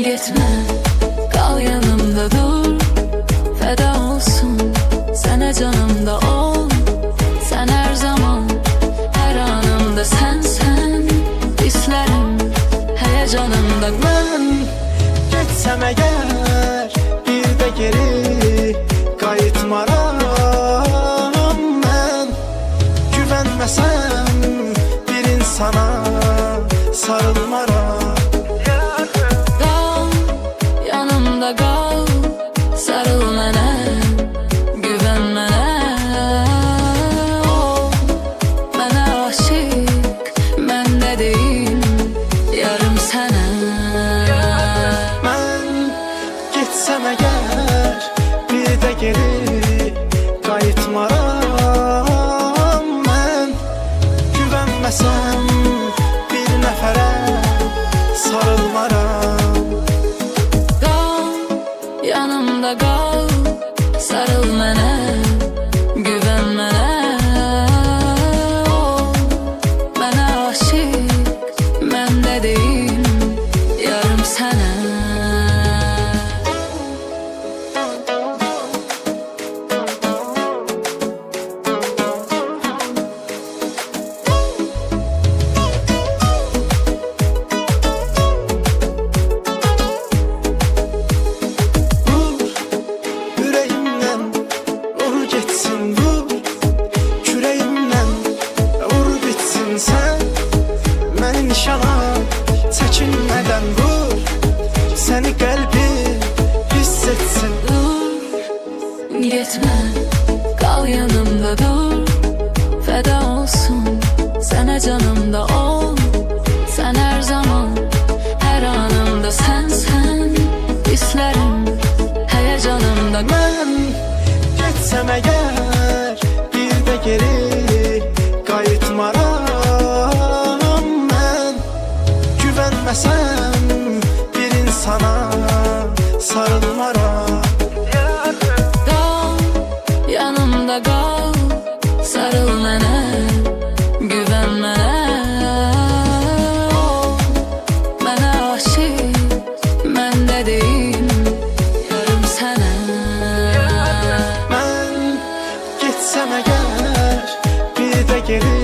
Gitme, kal yanımda dur. Feda olsun sana, canımda ol. Sen her zaman, her anımda sen. İslerim heyecanımda. Ben getsem eğer bir de geri qayıtmaram. Ben güvenmesem bir insana sarılmaram. Kal yanımda, kal, sarıl mənə, güven mənə. Ol mənə aşık, mən də deyim yarım sənə. Ben getsem eğer bir de geri qayıtmaram. Ben güvenmesem bir nəfərə sarılmaram. Kal yanımda, kal, sarıl mənə, güven mənə. Ol mənə aşık, mən də deyim yarım sənə. Yüreğimden vur geçsin, vur küreğimden vur bitsin. Sen beni nişana çekinmeden vur, seni kalbim hissetsin. Dur, gitme, kal yanımda dur. Feda olsun sana, canımda ol. Sen her zaman, her anımda sen. İslerim heyecanımda. Ben getsem eğer bir de geri qayıtmaram. Ben güvenmesem bir insana sarılmaram. Kal yanımda, kal, sarıl mənə, güven mənə. Ol mənə aşık, mən də deyim yarım sənə. Ben getsem eğer bir de geri